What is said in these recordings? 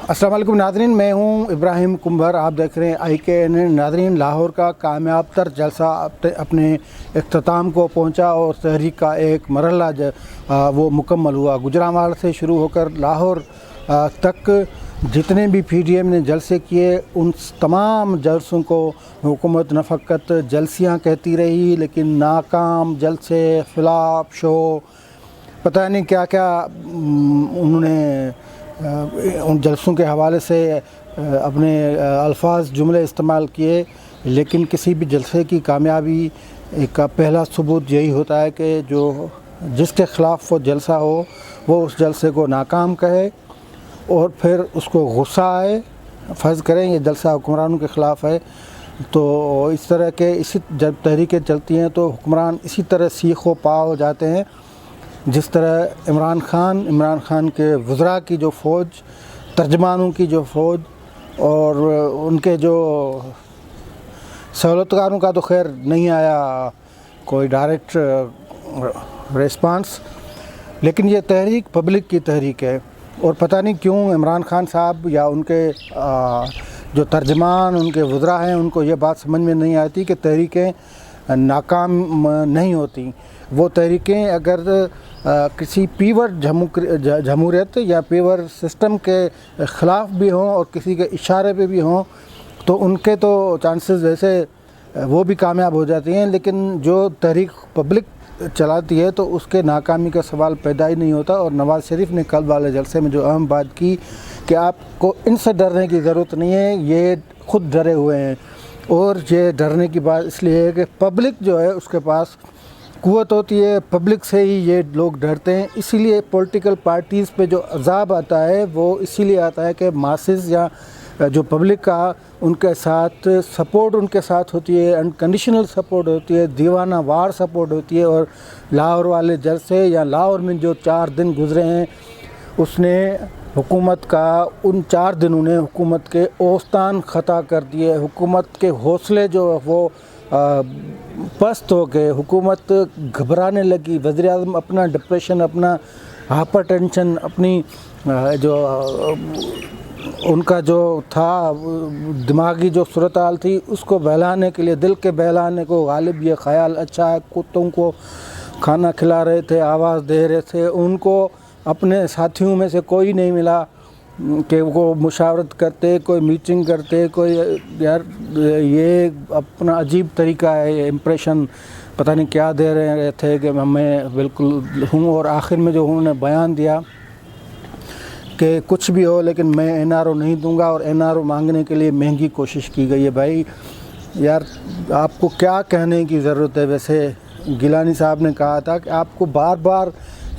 السلام علیکم ناظرین، میں ہوں ابراہیم کمبھر، آپ دیکھ رہے ہیں IKN۔ ناظرین، لاہور کا کامیاب تر جلسہ اپنے اختتام کو پہنچا اور تحریک کا ایک مرحلہ وہ مکمل ہوا۔ گجرانوالہ سے شروع ہو کر لاہور تک جتنے بھی PDM نے جلسے کیے، ان تمام جلسوں کو حکومت نہ فقط جلسیاں کہتی رہی لیکن ناکام جلسے، فلاپ شو، پتہ نہیں کیا کیا انہوں نے ان جلسوں کے حوالے سے اپنے الفاظ جملے استعمال کیے، لیکن کسی بھی جلسے کی کامیابی کا پہلا ثبوت یہی ہوتا ہے کہ جس کے خلاف وہ جلسہ ہو وہ اس جلسے کو ناکام کہے اور پھر اس کو غصہ آئے۔ فرض کریں یہ جلسہ حکمرانوں کے خلاف ہے تو اس طرح کے جب تحریکیں چلتی ہیں تو حکمران اسی طرح سیخ و پا ہو جاتے ہیں، جس طرح عمران خان کے وزراء کی جو فوج، ترجمانوں کی جو فوج اور ان کے جو سہولتکاروں کا تو خیر نہیں آیا کوئی ڈائریکٹ ریسپانس، لیکن یہ تحریک پبلک کی تحریک ہے اور پتہ نہیں کیوں عمران خان صاحب یا ان کے جو ترجمان، ان کے وزراء ہیں، ان کو یہ بات سمجھ میں نہیں آتی کہ تحریکیں ناکام نہیں ہوتی۔ وہ تحریکیں اگر کسی پیور جمہوریت یا پیور سسٹم کے خلاف بھی ہوں اور کسی کے اشارے پہ بھی ہوں تو ان کے تو چانسز ویسے وہ بھی کامیاب ہو جاتی ہیں، لیکن جو تحریک پبلک چلاتی ہے تو اس کے ناکامی کا سوال پیدا ہی نہیں ہوتا۔ اور نواز شریف نے کل والے جلسے میں جو اہم بات کی کہ آپ کو ان سے ڈرنے کی ضرورت نہیں ہے، یہ خود ڈرے ہوئے ہیں، اور یہ ڈرنے کی بات اس لیے ہے کہ پبلک جو ہے اس کے پاس قوت ہوتی ہے، پبلک سے ہی یہ لوگ ڈرتے ہیں۔ اسی لیے پولیٹیکل پارٹیز پہ جو عذاب آتا ہے وہ اسی لیے آتا ہے کہ ماسز یا جو پبلک کا ان کے ساتھ سپورٹ ان کے ساتھ ہوتی ہے، انکنڈیشنل سپورٹ ہوتی ہے، دیوانہ وار سپورٹ ہوتی ہے۔ اور لاہور والے جلسے یا لاہور میں جو 4 دن گزرے ہیں اس نے حکومت کا، ان 4 دنوں نے حکومت کے اوستان خطا کر دیے، حکومت کے حوصلے جو وہ پست ہو گئے، حکومت گھبرانے لگی، وزیراعظم اپنا ڈپریشن، اپنا ہائپر ٹینشن، اپنی جو ان کا جو تھا دماغی جو صورتحال تھی اس کو بہلانے کے لیے، دل کے بہلانے کو غالب یہ خیال اچھا ہے، کتوں کو کھانا کھلا رہے تھے، آواز دے رہے تھے، ان کو اپنے ساتھیوں میں سے کوئی نہیں ملا کہ وہ مشاورت کرتے، کوئی میٹنگ کرتے، کوئی یار یہ اپنا عجیب طریقہ ہے، امپریشن پتہ نہیں کیا دے رہے تھے کہ میں بالکل ہوں۔ اور آخر میں جو انہوں نے بیان دیا کہ کچھ بھی ہو لیکن میں NRO نہیں دوں گا، اور NRO مانگنے کے لیے مہنگی کوشش کی گئی ہے۔ بھائی یار آپ کو کیا کہنے کی ضرورت ہے؟ ویسے گیلانی صاحب نے کہا تھا کہ آپ کو بار بار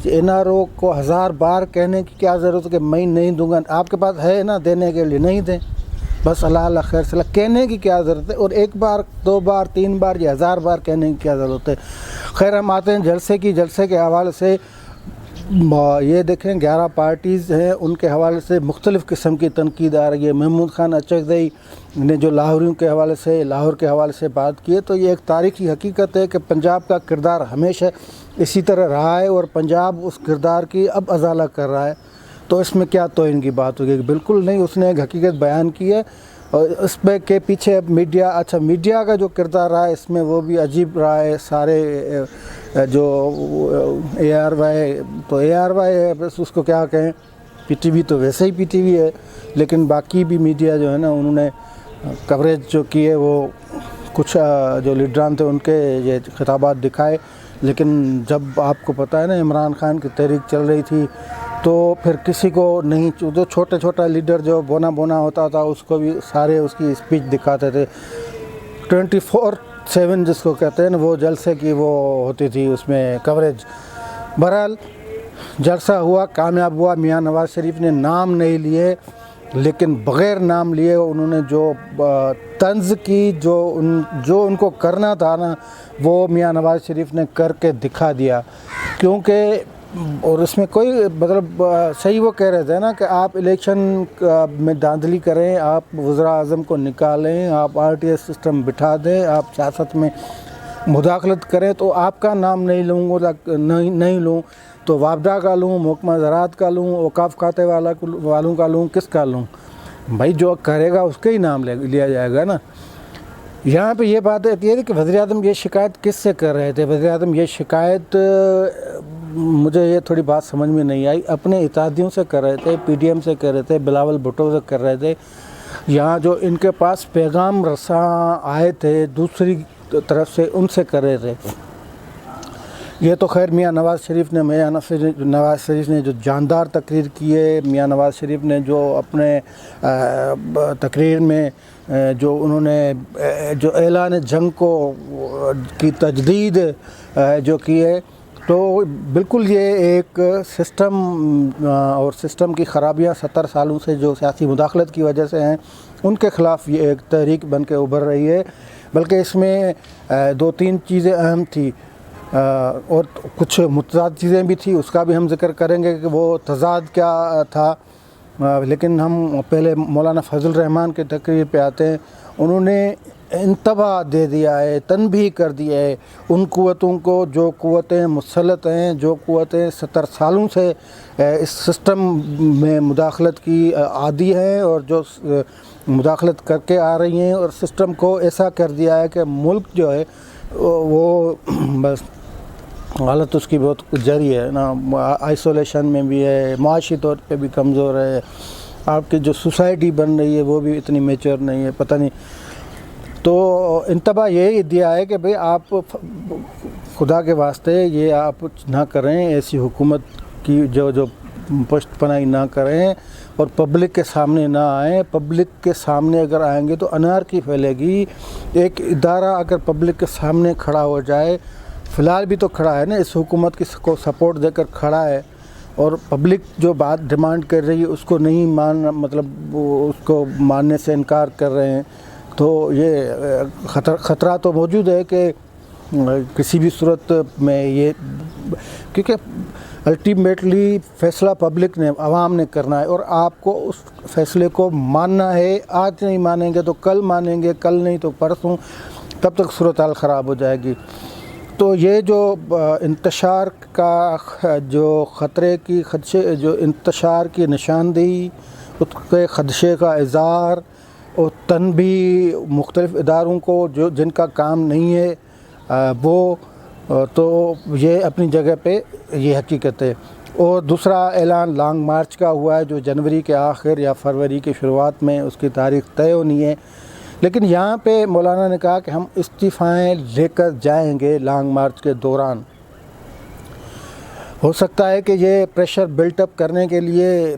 NRO کو 1000 بار کہنے کی کیا ضرورت ہے کہ میں نہیں دوں گا؟ آپ کے پاس ہے نا دینے کے لیے، نہیں دیں، بس اللہ خیر صلاح، کہنے کی کیا ضرورت ہے؟ اور 1 بار 2 بار 3 بار یا 1000 بار کہنے کی کیا ضرورت ہے؟ خیر ہم آتے ہیں جلسے کے حوالے سے۔ یہ دیکھیں 11 پارٹیز ہیں، ان کے حوالے سے مختلف قسم کی تنقید آ رہی ہے۔ محمود خان اچکزئی نے جو لاہوریوں کے حوالے سے، لاہور کے حوالے سے بات کی ہے تو یہ ایک تاریخی حقیقت ہے کہ پنجاب کا کردار ہمیشہ اسی طرح رہا ہے اور پنجاب اس کردار کی اب ازالہ کر رہا ہے، تو اس میں کیا توہین کی بات ہوگی؟ بالکل نہیں، اس نے ایک حقیقت بیان کی ہے اور اس پہ کے پیچھے میڈیا کا جو کردار رہا ہے اس میں وہ بھی عجیب رہا ہے۔ سارے جو ARY تو ARY ہے، بس اس کو کیا کہیں، PTV تو ویسے ہی PTV ہے، لیکن باقی بھی میڈیا جو ہے نا انہوں نے کوریج جو کی ہے وہ کچھ جو لیڈران تھے ان کے یہ خطابات دکھائے، لیکن جب آپ کو پتہ ہے نا عمران خان کی تحریک چل رہی تھی تو پھر کسی کو نہیں، جو چھوٹا لیڈر جو بونا ہوتا تھا اس کو بھی سارے اس کی اسپیچ دکھاتے تھے، 24/7 جس کو کہتے ہیں نا، وہ جلسے کی وہ ہوتی تھی اس میں کوریج۔ بہرحال جلسہ ہوا، کامیاب ہوا۔ میاں نواز شریف نے نام نہیں لیے لیکن بغیر نام لیے انہوں نے جو طنز کی، جو ان کو کرنا تھا نا وہ میاں نواز شریف نے کر کے دکھا دیا، کیونکہ اور اس میں کوئی مطلب صحیح وہ کہہ رہے تھے نا کہ آپ الیکشن میں دھاندلی کریں، آپ وزراء اعظم کو نکالیں، آپ RTS سسٹم بٹھا دیں، آپ سیاست میں مداخلت کریں تو آپ کا نام نہیں لوں تو وابڈا کا لوں، محکمہ زراعت کا لوں، اوقاف کھاتے والوں کا لوں، کس کا لوں؟ بھائی جو کرے گا اس کا ہی نام لیا جائے گا نا. یہاں پہ یہ بات ہے کہ وزیر اعظم یہ شکایت کس سے کر رہے تھے؟ وزیر اعظم یہ شکایت مجھے یہ تھوڑی بات سمجھ میں نہیں آئی. اپنے اتحادیوں سے کر رہے تھے, پی ڈی ایم سے کر رہے تھے, بلاول بھٹو سے کر رہے تھے. یہاں جو ان کے پاس پیغام رساں آئے تھے دوسری طرف سے, ان سے کر رہے تھے. یہ تو خیر میاں نواز شریف نے جو جاندار تقریر کی ہے, میاں نواز شریف نے جو اپنے تقریر میں جو انہوں نے جو اعلان جنگ کی تجدید جو کی ہے, تو بالکل یہ ایک سسٹم اور سسٹم کی خرابیاں 70 سالوں سے جو سیاسی مداخلت کی وجہ سے ہیں, ان کے خلاف یہ ایک تحریک بن کے ابھر رہی ہے. بلکہ اس میں 2-3 چیزیں اہم تھی اور کچھ متضاد چیزیں بھی تھیں, اس کا بھی ہم ذکر کریں گے کہ وہ تضاد کیا تھا. لیکن ہم پہلے مولانا فضل الرحمان کے تقریر پہ آتے ہیں. انہوں نے انتباہ دے دیا ہے, تنبیہ کر دیا ہے ان قوتوں کو جو قوتیں مسلط ہیں, جو قوتیں 70 سالوں سے اس سسٹم میں مداخلت کی عادی ہیں اور جو مداخلت کر کے آ رہی ہیں, اور سسٹم کو ایسا کر دیا ہے کہ ملک جو ہے وہ بس حالت اس کی بہت جری ہے نا, آئسولیشن میں بھی ہے, معاشی طور پہ بھی کمزور ہے. آپ کی جو سوسائٹی بن رہی ہے وہ بھی اتنی میچور نہیں ہے, پتہ نہیں. تو انتباہ یہی دیا ہے کہ بھئی آپ خدا کے واسطے یہ آپ نہ کریں, ایسی حکومت کی جو پشت پناہی نہ کریں اور پبلک کے سامنے نہ آئیں. پبلک کے سامنے اگر آئیں گے تو انارکی پھیلے گی. ایک ادارہ اگر پبلک کے سامنے کھڑا ہو جائے, فی الحال بھی تو کھڑا ہے نا, اس حکومت کو سپورٹ دے کر کھڑا ہے, اور پبلک جو بات ڈیمانڈ کر رہی ہے اس کو نہیں مطلب اس کو ماننے سے انکار کر رہے ہیں, تو یہ خطرہ تو موجود ہے کہ کسی بھی صورت میں یہ, کیونکہ الٹیمیٹلی فیصلہ پبلک نے, عوام نے کرنا ہے, اور آپ کو اس فیصلے کو ماننا ہے. آج نہیں مانیں گے تو کل مانیں گے, کل نہیں تو پرسوں, تب تک صورتحال خراب ہو جائے گی. تو یہ جو انتشار کا جو خطرے کی خدشے, جو انتشار کی نشاندہی, اس کے خدشے کا اظہار اور تنبیہ مختلف اداروں کو جن کا کام نہیں ہے وہ, تو یہ اپنی جگہ پہ یہ حقیقت ہے. اور دوسرا اعلان لانگ مارچ کا ہوا ہے جو جنوری کے آخر یا فروری کی شروعات میں اس کی تاریخ طے ہونی ہے. لیکن یہاں پہ مولانا نے کہا کہ ہم استعفائیں لے کر جائیں گے لانگ مارچ کے دوران. ہو سکتا ہے کہ یہ پریشر بلٹ اپ کرنے کے لیے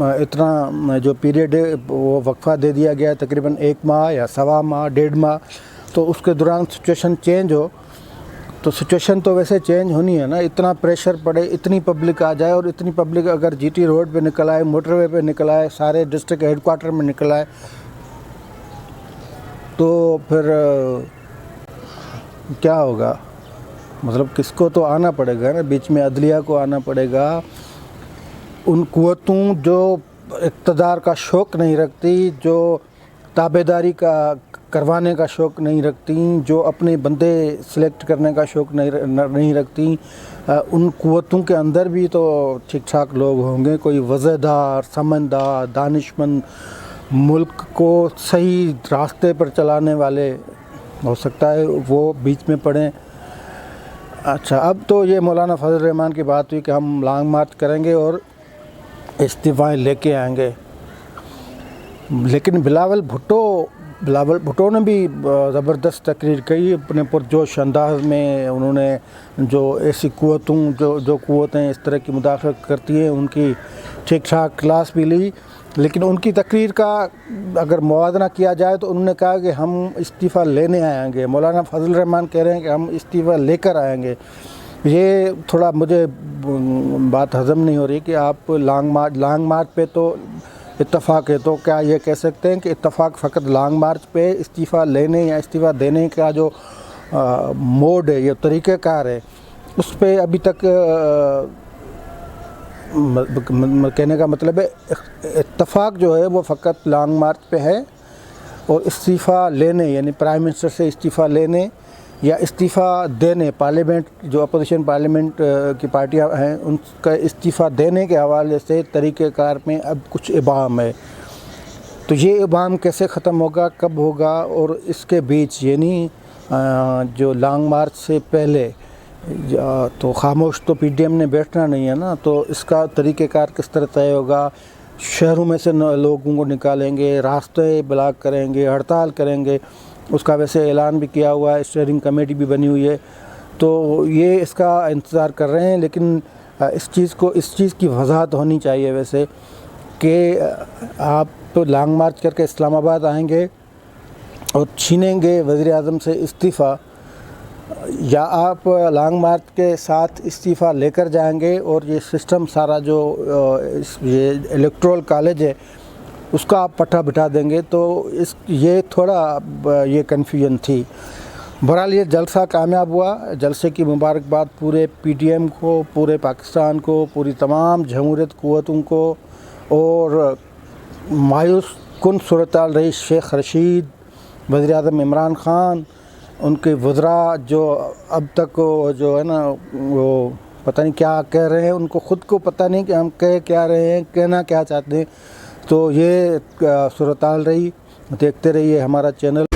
اتنا جو پیریڈ ہے وہ وقفہ دے دیا گیا, تقریباً 1 ماہ یا 1.25 ماہ 1.5 ماہ, تو اس کے دوران سچویشن چینج ہو. تو سچویشن تو ویسے چینج ہونی ہے نا, اتنا پریشر پڑے, اتنی پبلک آ جائے, اور اتنی پبلک اگر جی ٹی روڈ پہ نکل آئے, موٹر وے پہ نکل آئے, سارے ڈسٹرکٹ ہیڈ کوارٹر میں نکل آئے, تو پھر کیا ہوگا؟ مطلب کس کو تو آنا پڑے گا نا, بیچ میں عدلیہ کو آنا پڑے گا. ان قوتوں جو اقتدار کا شوق نہیں رکھتی, جو تابعداری کا کروانے کا شوق نہیں رکھتی, جو اپنے بندے سلیکٹ کرنے کا شوق نہیں رکھتی, ان قوتوں کے اندر بھی تو ٹھیک ٹھاک لوگ ہوں گے, کوئی وزیدار, سمجھدار, دانشمند, ملک کو صحیح راستے پر چلانے والے ہو سکتا ہے وہ بیچ میں پڑیں. اچھا, اب تو یہ مولانا فضل الرحمان کی بات ہوئی کہ ہم لانگ مارچ کریں گے اور استعفائیں لے کے آئیں گے. لیکن بلاول بھٹو نے بھی زبردست تقریر کی, اپنے پرجوش انداز میں. انہوں نے جو ایسی قوتوں جو قوتیں اس طرح کی مداخلت کرتی ہیں ان کی ٹھیک ٹھاک کلاس بھی لی. لیکن ان کی تقریر کا اگر موازنہ کیا جائے تو انہوں نے کہا کہ ہم استعفیٰ لینے آئیں گے. مولانا فضل الرحمان کہہ رہے ہیں کہ ہم استعفیٰ لے کر آئیں گے. یہ تھوڑا مجھے بات ہضم نہیں ہو رہی کہ آپ لانگ مارچ پہ تو اتفاق ہے, تو کیا یہ کہہ سکتے ہیں کہ اتفاق فقط لانگ مارچ پہ استعفیٰ لینے یا استعفیٰ دینے کا جو موڈ ہے, یہ طریقہ کار ہے, اس پہ ابھی تک کہنے کا مطلب ہے اتفاق جو ہے وہ فقط لانگ مارچ پہ ہے, اور استعفیٰ لینے یعنی پرائم منسٹر سے استعفیٰ لینے یا استعفیٰ دینے, پارلیمنٹ جو اپوزیشن پارلیمنٹ کی پارٹیاں ہیں ان کا استعفیٰ دینے کے حوالے سے طریقہ کار میں اب کچھ ابہام ہے. تو یہ ابہام کیسے ختم ہوگا، کب ہوگا، اور اس کے بیچ یعنی جو لانگ مارچ سے پہلے تو خاموش تو پی ڈی ایم نے بیٹھنا نہیں ہے نا، تو اس کا طریقہ کار کس طرح طے ہوگا؟ شہروں میں سے لوگوں کو نکالیں گے، راستے بلاک کریں گے، ہڑتال کریں گے، اس کا ویسے اعلان بھی کیا ہوا ہے، اسٹیئرنگ کمیٹی بھی بنی ہوئی ہے، تو یہ اس کا انتظار کر رہے ہیں۔ لیکن اس چیز کی وضاحت ہونی چاہیے ویسے کہ آپ لانگ مارچ کر کے اسلام آباد آئیں گے اور چھینیں گے وزیر اعظم سے استعفیٰ، یا آپ لانگ مارچ کے ساتھ استعفیٰ لے کر جائیں گے اور یہ سسٹم سارا جو یہ الیکٹورل کالج ہے اس کا آپ پٹھا بٹھا دیں گے۔ تو یہ تھوڑا یہ کنفیوژن تھی۔ بہرحال یہ جلسہ کامیاب ہوا، جلسے کی مبارکباد پورے پی ٹی ایم کو، پورے پاکستان کو، پوری تمام جمہوریت قوتوں کو، اور مایوس کن صورتحال رہی شیخ رشید، وزیر اعظم عمران خان، ان کے وزراء جو اب تک جو ہے نا وہ پتہ نہیں کیا کہہ رہے ہیں، ان کو خود کو پتہ نہیں کہ ہم کہہ کیا رہے ہیں، کہنا کیا چاہتے ہیں۔ تو یہ صورتحال رہی، دیکھتے رہیے ہمارا چینل۔